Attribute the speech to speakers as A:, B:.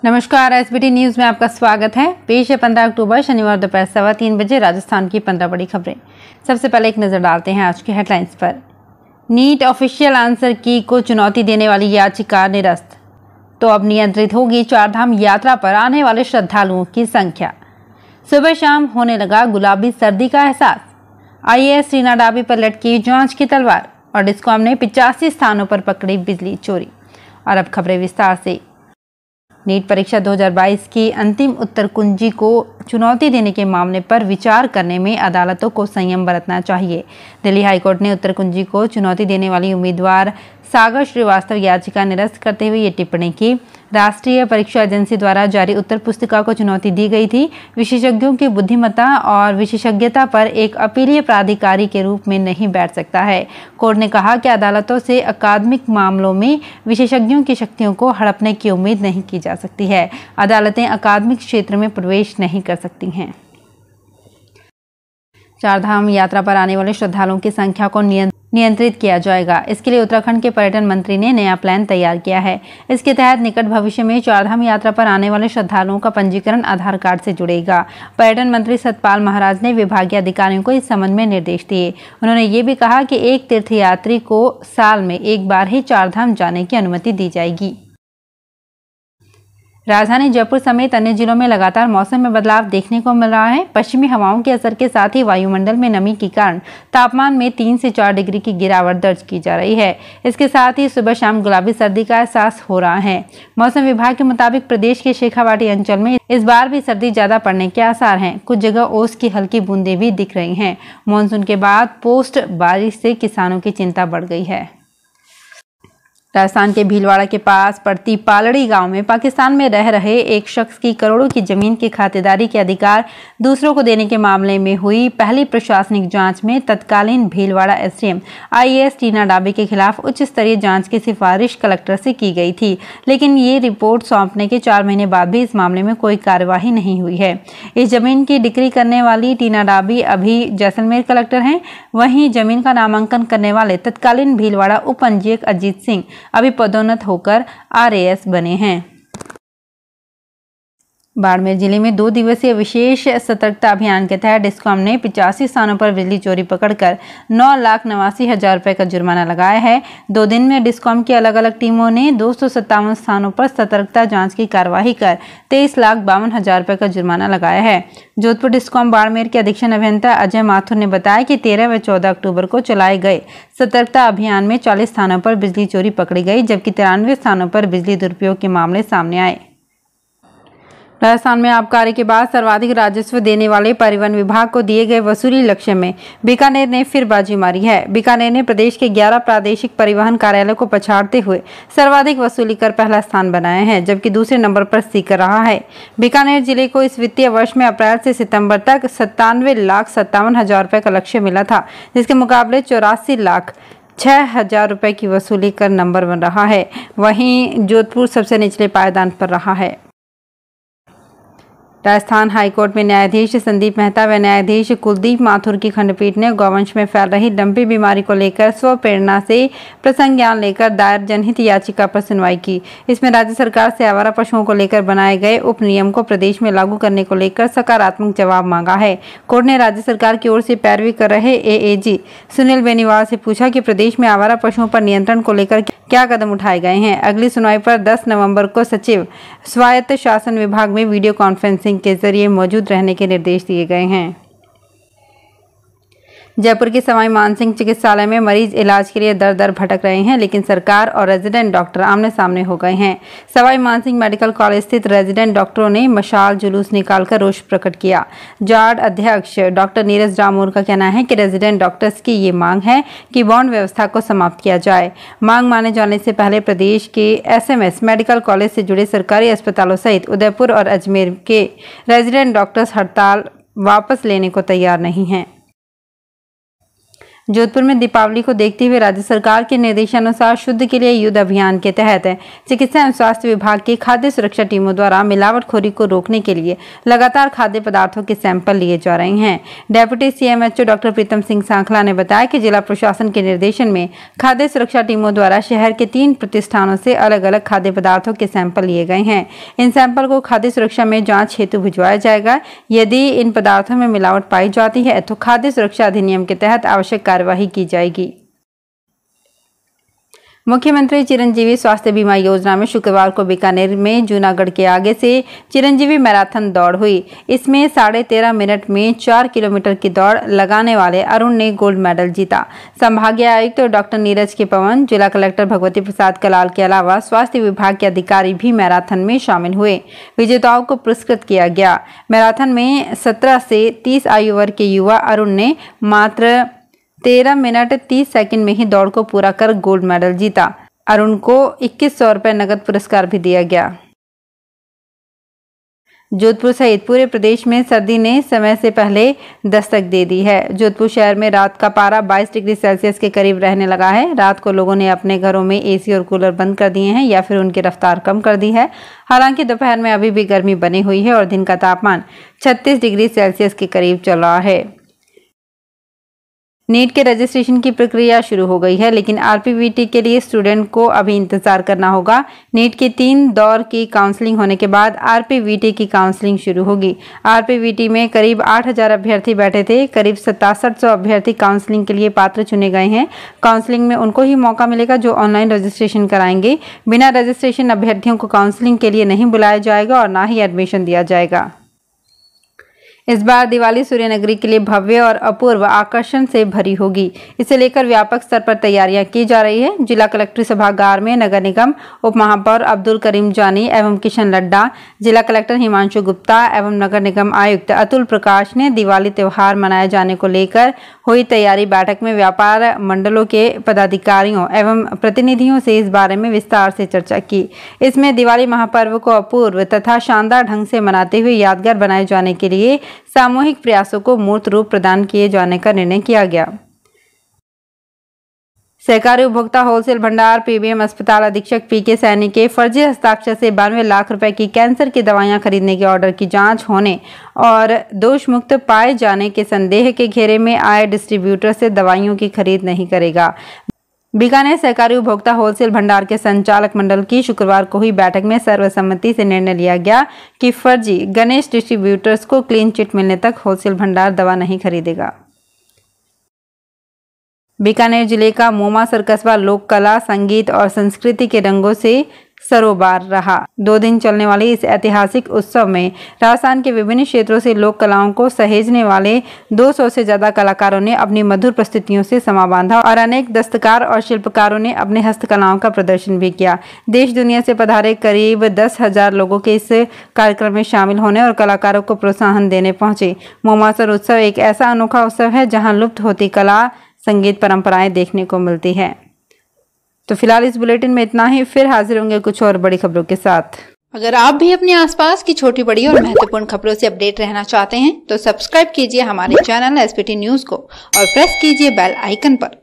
A: नमस्कार, SBT news में आपका स्वागत है। पेश है 15 अक्टूबर शनिवार दोपहर 3:15 बजे राजस्थान की 15 बड़ी खबरें। सबसे पहले एक नजर डालते हैं आज की हेडलाइंस पर। नीट ऑफिशियल आंसर की को चुनौती देने वाली याचिका निरस्त, तो अब नियंत्रित होगी चारधाम यात्रा पर आने वाले श्रद्धालुओं की संख्या। सुबह शाम होने लगा गुलाबी सर्दी का एहसास। आईएएस टीना डाबी पर लटकी जांच की तलवार और डिस्कॉम ने 85 स्थानों पर पकड़ी बिजली चोरी। और अब खबरें विस्तार से। नीट परीक्षा 2022 की अंतिम उत्तर कुंजी को चुनौती देने के मामले पर विचार करने में अदालतों को संयम बरतना चाहिए। दिल्ली हाईकोर्ट ने उत्तर कुंजी को चुनौती देने वाली उम्मीदवार सागर श्रीवास्तव याचिका निरस्त करते हुए ये टिप्पणी की। राष्ट्रीय परीक्षा एजेंसी द्वारा जारी उत्तर पुस्तिका को चुनौती दी गई थी। विशेषज्ञों की बुद्धिमत्ता और विशेषज्ञता पर एक अपीलीय प्राधिकारी के रूप में नहीं बैठ सकता है। कोर्ट ने कहा कि अदालतों से अकादमिक मामलों में विशेषज्ञों की शक्तियों को हड़पने की उम्मीद नहीं की जा सकती है। अदालतें अकादमिक क्षेत्र में प्रवेश नहीं कर सकती हैं। चारधाम यात्रा पर आने वाले श्रद्धालुओं की संख्या को नियंत्रित किया जाएगा। इसके लिए उत्तराखंड के पर्यटन मंत्री ने नया प्लान तैयार किया है। इसके तहत निकट भविष्य में चारधाम यात्रा पर आने वाले श्रद्धालुओं का पंजीकरण आधार कार्ड से जुड़ेगा। पर्यटन मंत्री सतपाल महाराज ने विभागीय अधिकारियों को इस संबंध में निर्देश दिए। उन्होंने ये भी कहा कि एक तीर्थयात्री को साल में एक बार ही चारधाम जाने की अनुमति दी जाएगी। राजधानी जयपुर समेत अन्य जिलों में लगातार मौसम में बदलाव देखने को मिल रहा है। पश्चिमी हवाओं के असर के साथ ही वायुमंडल में नमी के कारण तापमान में 3 से 4 डिग्री की गिरावट दर्ज की जा रही है। इसके साथ ही सुबह शाम गुलाबी सर्दी का एहसास हो रहा है। मौसम विभाग के मुताबिक प्रदेश के शेखावाटी अंचल में इस बार भी सर्दी ज्यादा पड़ने के आसार हैं। कुछ जगह ओस की हल्की बूंदें भी दिख रही हैं। मानसून के बाद पोस्ट बारिश से किसानों की चिंता बढ़ गई है। राजस्थान के भीलवाड़ा के पास पड़ती पालड़ी गांव में पाकिस्तान में रह रहे एक शख्स की करोड़ों की जमीन की खातेदारी के अधिकार दूसरों को देने के मामले में हुई पहली प्रशासनिक जांच में तत्कालीन भीलवाड़ा एसडीएम आईएएस टीना डाबी के खिलाफ उच्च स्तरीय जांच की सिफारिश कलेक्टर से की गई थी। लेकिन ये रिपोर्ट सौंपने के 4 महीने बाद भी इस मामले में कोई कार्यवाही नहीं हुई है। इस जमीन की डिक्री करने वाली टीना डाबी अभी जैसलमेर कलेक्टर हैं। वहीं जमीन का नामांकन करने वाले तत्कालीन भीलवाड़ा उप पंजीयक अजीत सिंह अभी पदोन्नत होकर आरएएस बने हैं। बाड़मेर जिले में 2 दिवसीय विशेष सतर्कता अभियान के तहत डिस्कॉम ने 85 स्थानों पर बिजली चोरी पकड़कर 9,89,000 रुपए का जुर्माना लगाया है। 2 दिन में डिस्कॉम की अलग अलग टीमों ने 257 स्थानों पर सतर्कता जांच की कार्यवाही कर 23,52,000 रुपए का जुर्माना लगाया है। जोधपुर डिस्कॉम बाड़मेर के अधीक्षण अभियंता अजय माथुर ने बताया कि 13 व 14 अक्टूबर को चलाए गए सतर्कता अभियान में 40 स्थानों पर बिजली चोरी पकड़ी गई, जबकि 93 स्थानों पर बिजली दुरुपयोग के मामले सामने आए। राजस्थान में आबकारी के बाद सर्वाधिक राजस्व देने वाले परिवहन विभाग को दिए गए वसूली लक्ष्य में बीकानेर ने फिर बाजी मारी है। बीकानेर ने प्रदेश के 11 प्रादेशिक परिवहन कार्यालय को पछाड़ते हुए सर्वाधिक वसूली कर पहला स्थान बनाया है, जबकि दूसरे नंबर पर सीकर रहा है। बीकानेर जिले को इस वित्तीय वर्ष में अप्रैल से सितंबर तक 97,57,000 रुपए का लक्ष्य मिला था, जिसके मुकाबले 84,06,000 रुपए की वसूली कर नंबर बन रहा है। वहीं जोधपुर सबसे निचले पायदान पर रहा है। राजस्थान हाईकोर्ट में न्यायाधीश संदीप मेहता व न्यायाधीश कुलदीप माथुर की खंडपीठ ने गौवंश में फैल रही डंपी बीमारी को लेकर स्वप्रेरणा से प्रसंज्ञान लेकर दायर जनहित याचिका पर सुनवाई की। इसमें राज्य सरकार से आवारा पशुओं को लेकर बनाए गए उप नियम को प्रदेश में लागू करने को लेकर सकारात्मक जवाब मांगा है। कोर्ट ने राज्य सरकार की ओर से पैरवी कर रहे एएजी सुनील बेनीवाल से पूछा कि प्रदेश में आवारा पशुओं पर नियंत्रण को लेकर क्या कदम उठाए गए हैं। अगली सुनवाई पर 10 नवंबर को सचिव स्वायत्त शासन विभाग में वीडियो कॉन्फ्रेंसिंग के जरिए मौजूद रहने के निर्देश दिए गए हैं। जयपुर के सवाई मानसिंह चिकित्सालय में मरीज इलाज के लिए दर दर भटक रहे हैं, लेकिन सरकार और रेजिडेंट डॉक्टर आमने सामने हो गए हैं। सवाई मानसिंह मेडिकल कॉलेज स्थित रेजिडेंट डॉक्टरों ने मशाल जुलूस निकालकर रोष प्रकट किया। जार्ड अध्यक्ष डॉक्टर नीरज डामोर का कहना है कि रेजिडेंट डॉक्टर्स की ये मांग है कि बॉन्ड व्यवस्था को समाप्त किया जाए। मांग माने जाने से पहले प्रदेश के एसएमएस मेडिकल कॉलेज से जुड़े सरकारी अस्पतालों सहित उदयपुर और अजमेर के रेजिडेंट डॉक्टर्स हड़ताल वापस लेने को तैयार नहीं हैं। जोधपुर में दीपावली को देखते हुए राज्य सरकार के निर्देशानुसार शुद्ध के लिए युद्ध अभियान के तहत चिकित्सा एवं स्वास्थ्य विभाग की खाद्य सुरक्षा टीमों द्वारा मिलावटखोरी को रोकने के लिए लगातार खाद्य पदार्थों के सैंपल लिए जा रहे हैं। Deputy CMHO doctor Pritam Singh Sankhla ने बताया कि जिला प्रशासन के निर्देशन में खाद्य सुरक्षा टीमों द्वारा शहर के 3 प्रतिष्ठानों से अलग अलग खाद्य पदार्थों के सैंपल लिए गए हैं। इन सैंपल को खाद्य सुरक्षा में जाँच हेतु भिजवाया जाएगा। यदि इन पदार्थों में मिलावट पाई जाती है तो खाद्य सुरक्षा अधिनियम के तहत आवश्यक कार्यवाही की जाएगी। मुख्यमंत्री चिरंजीवी स्वास्थ्य बीमा योजना में शुक्रवार को बीकानेर में जूनागढ़ के आगे से चिरंजीवी मैराथन दौड़ हुई। इसमें 13.5 मिनट में 4 किलोमीटर की दौड़ लगाने वाले अरुण ने गोल्ड मेडल जीता। संभागीय आयुक्त डॉक्टर नीरज के पवन, जिला कलेक्टर भगवती प्रसाद कलाल के अलावा स्वास्थ्य विभाग के अधिकारी भी मैराथन में शामिल हुए। विजेताओं को पुरस्कृत किया गया। मैराथन में 17 से 30 आयु वर्ग के युवा अरुण ने मात्र 13 मिनट 30 सेकंड में ही दौड़ को पूरा कर गोल्ड मेडल जीता। अरुण को 2100 रुपये नगद पुरस्कार भी दिया गया। जोधपुर सहित पूरे प्रदेश में सर्दी ने समय से पहले दस्तक दे दी है। जोधपुर शहर में रात का पारा 22 डिग्री सेल्सियस के करीब रहने लगा है। रात को लोगों ने अपने घरों में एसी और कूलर बंद कर दिए हैं या फिर उनकी रफ्तार कम कर दी है। हालांकि दोपहर में अभी भी गर्मी बनी हुई है और दिन का तापमान 36 डिग्री सेल्सियस के करीब चल रहा है। नीट के रजिस्ट्रेशन की प्रक्रिया शुरू हो गई है, लेकिन आरपीवीटी के लिए स्टूडेंट को अभी इंतजार करना होगा। नीट की 3 दौर की काउंसलिंग होने के बाद आरपीवीटी की काउंसलिंग शुरू होगी। आरपीवीटी में करीब 8000 अभ्यर्थी बैठे थे। करीब 6700 अभ्यर्थी काउंसलिंग के लिए पात्र चुने गए हैं। काउंसलिंग में उनको ही मौका मिलेगा जो ऑनलाइन रजिस्ट्रेशन कराएंगे। बिना रजिस्ट्रेशन अभ्यर्थियों को काउंसलिंग के लिए नहीं बुलाया जाएगा और ना ही एडमिशन दिया जाएगा। इस बार दिवाली सूर्यनगरी के लिए भव्य और अपूर्व आकर्षण से भरी होगी। इसे लेकर व्यापक स्तर पर तैयारियां की जा रही है। जिला कलेक्ट्री सभागार में नगर निगम उप महापौर अब्दुल करीम जानी एवं किशन लड्डा, जिला कलेक्टर हिमांशु गुप्ता एवं नगर निगम आयुक्त अतुल प्रकाश ने दिवाली त्योहार मनाए जाने को लेकर हुई तैयारी बैठक में व्यापार मंडलों के पदाधिकारियों एवं प्रतिनिधियों से इस बारे में विस्तार से चर्चा की। इसमें दिवाली महापर्व को अपूर्व तथा शानदार ढंग से मनाते हुए यादगार बनाए जाने के लिए सामूहिक प्रयासों को मूर्त रूप प्रदान किए जाने का निर्णय किया गया। सहकारी उपभोक्ता होलसेल भंडार पीबीएम अस्पताल अधीक्षक पीके सैनी के फर्जी हस्ताक्षर से 92 लाख रुपए की कैंसर की दवाइयां खरीदने के ऑर्डर की जांच होने और दोष मुक्त पाए जाने के संदेह के घेरे में आए डिस्ट्रीब्यूटर से दवाइयों की खरीद नहीं करेगा। बीकानेर सहकारी उपभोक्ता होलसेल भंडार के संचालक मंडल की शुक्रवार को हुई बैठक में सर्वसम्मति से निर्णय लिया गया कि फर्जी गणेश डिस्ट्रीब्यूटर्स को क्लीन चिट मिलने तक होलसेल भंडार दवा नहीं खरीदेगा। बीकानेर जिले का मोमासर कस्बा लोक कला, संगीत और संस्कृति के रंगों से सरोबार रहा। 2 दिन चलने वाले इस ऐतिहासिक उत्सव में राजस्थान के विभिन्न क्षेत्रों से लोक कलाओं को सहेजने वाले 200 से ज्यादा कलाकारों ने अपनी मधुर प्रस्तुतियों से समा बांधा और अनेक दस्तकार और शिल्पकारों ने अपने हस्तकलाओं का प्रदर्शन भी किया। देश दुनिया से पधारे करीब 10,000 लोगों के इस कार्यक्रम में शामिल होने और कलाकारों को प्रोत्साहन देने पहुंचे। मोमासर उत्सव एक ऐसा अनोखा उत्सव है जहाँ लुप्त होती कला, संगीत परंपराएं देखने को मिलती है। तो फिलहाल इस बुलेटिन में इतना ही। फिर हाजिर होंगे कुछ और बड़ी खबरों के साथ।
B: अगर आप भी अपने आसपास की छोटी बड़ी और महत्वपूर्ण खबरों से अपडेट रहना चाहते हैं तो सब्सक्राइब कीजिए हमारे चैनल एसपीटी न्यूज को और प्रेस कीजिए बेल आइकन पर।